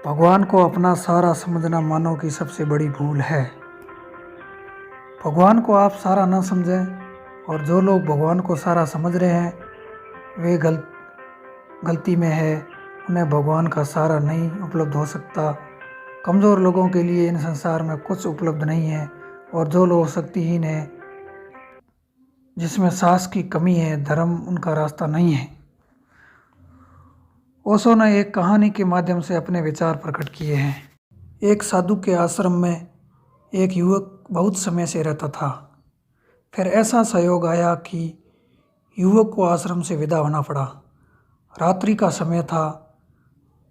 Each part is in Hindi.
भगवान को अपना सारा समझना मानव की सबसे बड़ी भूल है। भगवान को आप सारा ना समझें और जो लोग भगवान को सारा समझ रहे हैं वे गलती में है। उन्हें भगवान का सारा नहीं उपलब्ध हो सकता। कमज़ोर लोगों के लिए इन संसार में कुछ उपलब्ध नहीं है और जो लोग शक्तिहीन हैं, जिसमें साहस की कमी है, धर्म उनका रास्ता नहीं है। ओशो ने एक कहानी के माध्यम से अपने विचार प्रकट किए हैं। एक साधु के आश्रम में एक युवक बहुत समय से रहता था। फिर ऐसा संयोग आया कि युवक को आश्रम से विदा होना पड़ा। रात्रि का समय था,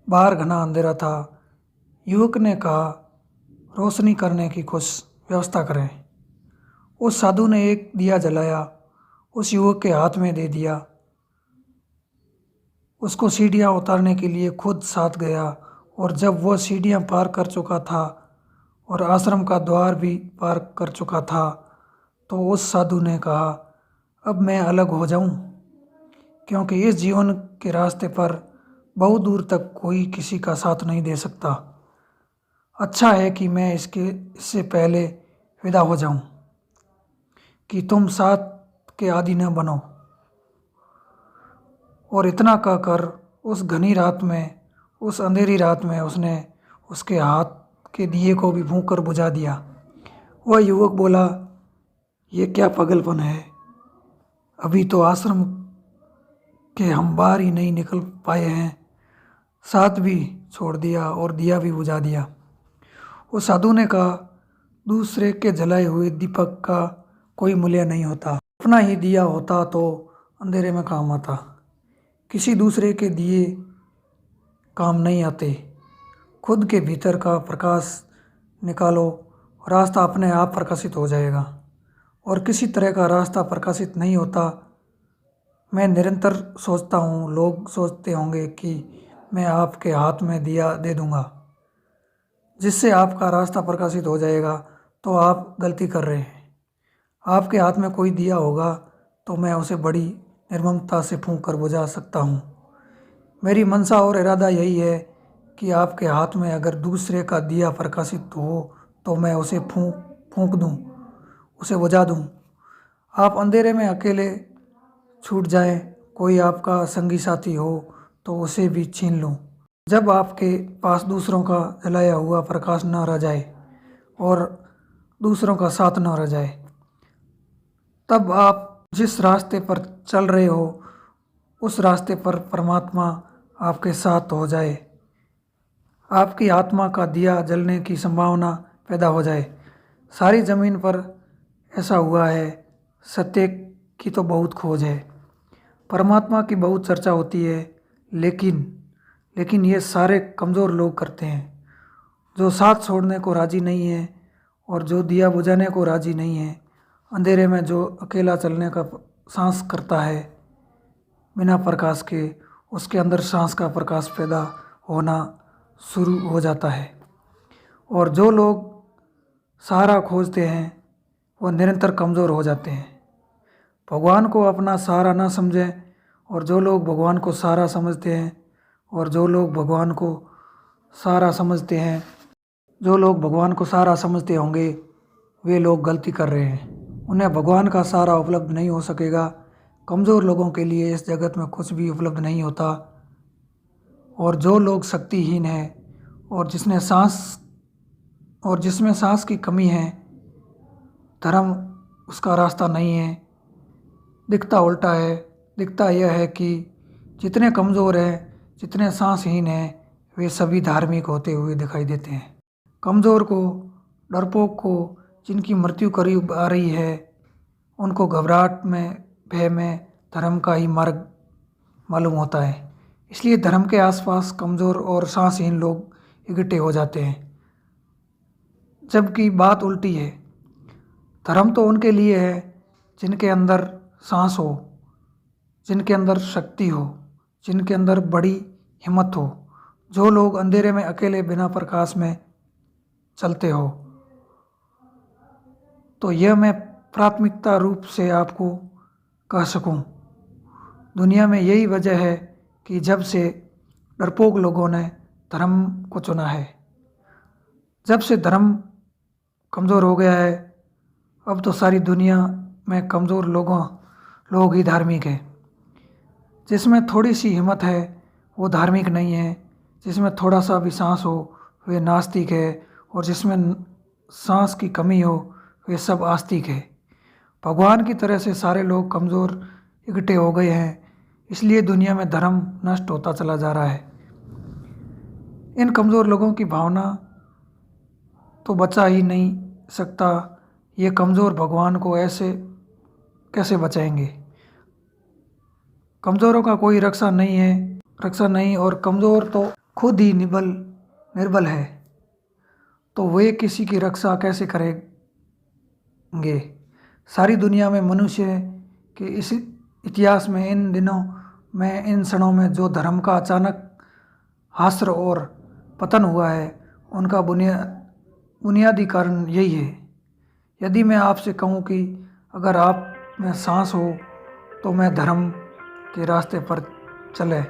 बाहर घना अंधेरा था। युवक ने कहा, रोशनी करने की कुछ व्यवस्था करें। उस साधु ने एक दिया जलाया, उस युवक के हाथ में दे दिया। उसको सीढ़ियाँ उतारने के लिए खुद साथ गया और जब वह सीढ़ियाँ पार कर चुका था और आश्रम का द्वार भी पार कर चुका था तो उस साधु ने कहा, अब मैं अलग हो जाऊं, क्योंकि इस जीवन के रास्ते पर बहुत दूर तक कोई किसी का साथ नहीं दे सकता। अच्छा है कि मैं इससे पहले विदा हो जाऊं कि तुम साथ के आदी न बनो। और इतना कहकर उस घनी रात में, उस अंधेरी रात में उसने उसके हाथ के दिए को भी फूंक कर बुझा दिया। वह युवक बोला, ये क्या पागलपन है, अभी तो आश्रम के हम बाहर ही नहीं निकल पाए हैं, साथ भी छोड़ दिया और दिया भी बुझा दिया। उस साधु ने कहा, दूसरे के जलाए हुए दीपक का कोई मूल्य नहीं होता। अपना ही दिया होता तो अंधेरे में काम आता। किसी दूसरे के दिए काम नहीं आते। खुद के भीतर का प्रकाश निकालो, रास्ता अपने आप प्रकाशित हो जाएगा। और किसी तरह का रास्ता प्रकाशित नहीं होता। मैं निरंतर सोचता हूँ, लोग सोचते होंगे कि मैं आपके हाथ में दिया दे दूँगा जिससे आपका रास्ता प्रकाशित हो जाएगा, तो आप गलती कर रहे हैं। आपके हाथ में कोई दिया होगा तो मैं उसे बड़ी निर्ममता से फूंक कर बुझा सकता हूँ। मेरी मंशा और इरादा यही है कि आपके हाथ में अगर दूसरे का दिया प्रकाशित हो तो मैं उसे फूंक दूँ, उसे बुझा दूँ। आप अंधेरे में अकेले छूट जाएं, कोई आपका संगी साथी हो तो उसे भी छीन लूँ। जब आपके पास दूसरों का जलाया हुआ प्रकाश न रह जाए और दूसरों का साथ न रह जाए, तब आप जिस रास्ते पर चल रहे हो उस रास्ते पर परमात्मा आपके साथ हो जाए, आपकी आत्मा का दिया जलने की संभावना पैदा हो जाए। सारी ज़मीन पर ऐसा हुआ है। सत्य की तो बहुत खोज है, परमात्मा की बहुत चर्चा होती है, लेकिन ये सारे कमज़ोर लोग करते हैं, जो साथ छोड़ने को राज़ी नहीं है और जो दिया बुझाने को राज़ी नहीं है। अंधेरे में जो अकेला चलने का सांस करता है बिना प्रकाश के, उसके अंदर सांस का प्रकाश पैदा होना शुरू हो जाता है। और जो लोग सहारा खोजते हैं वो निरंतर कमज़ोर हो जाते हैं। भगवान को अपना सहारा ना समझें और जो लोग भगवान को सहारा समझते हैं और जो लोग भगवान को सहारा समझते हैं, जो लोग भगवान को सहारा समझते होंगे वे लोग गलती कर रहे हैं। उन्हें भगवान का सहारा उपलब्ध नहीं हो सकेगा। कमज़ोर लोगों के लिए इस जगत में कुछ भी उपलब्ध नहीं होता। और जो लोग शक्तिहीन हैं और जिसमें सांस की कमी है, धर्म उसका रास्ता नहीं है। दिखता उल्टा है। दिखता यह है कि जितने कमज़ोर हैं, जितने सांसहीन हैं, वे सभी धार्मिक होते हुए दिखाई देते हैं। कमज़ोर को, डरपोक को, जिनकी मृत्यु करीब आ रही है, उनको घबराहट में, भय में धर्म का ही मार्ग मालूम होता है। इसलिए धर्म के आसपास कमज़ोर और सांसहीन लोग इकट्ठे हो जाते हैं, जबकि बात उल्टी है। धर्म तो उनके लिए है जिनके अंदर सांस हो, जिनके अंदर शक्ति हो, जिनके अंदर बड़ी हिम्मत हो, जो लोग अंधेरे में अकेले बिना प्रकाश में चलते हो। तो यह मैं प्राथमिकता रूप से आपको कह सकूं। दुनिया में यही वजह है कि जब से डरपोक लोगों ने धर्म को चुना है। जब से धर्म कमज़ोर हो गया है, अब तो सारी दुनिया में कमज़ोर लोग ही धार्मिक है। जिसमें थोड़ी सी हिम्मत है वो धार्मिक नहीं है, जिसमें थोड़ा सा भी सांस हो वे नास्तिक है, और जिसमें सांस की कमी हो वे सब आस्तिक है। भगवान की तरह से सारे लोग कमज़ोर इकट्ठे हो गए हैं, इसलिए दुनिया में धर्म नष्ट होता चला जा रहा है। इन कमज़ोर लोगों की भावना तो बचा ही नहीं सकता, ये कमज़ोर भगवान को ऐसे कैसे बचाएंगे। कमज़ोरों का कोई रक्षा नहीं, और कमज़ोर तो खुद ही निर्बल है, तो वे किसी की रक्षा कैसे करेंगे। सारी दुनिया में मनुष्य के इस इतिहास में इन दिनों में, इन क्षणों में जो धर्म का अचानक हास्र और पतन हुआ है, उनका बुनियादी कारण यही है। यदि मैं आपसे कहूँ कि अगर आप में सांस हो तो मैं धर्म के रास्ते पर चले,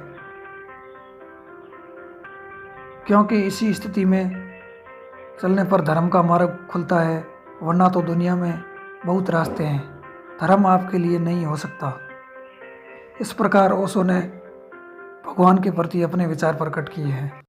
क्योंकि इसी स्थिति में चलने पर धर्म का मार्ग खुलता है, वरना तो दुनिया में बहुत रास्ते हैं, धर्म आपके लिए नहीं हो सकता। इस प्रकार ओशो ने भगवान के प्रति अपने विचार प्रकट किए हैं।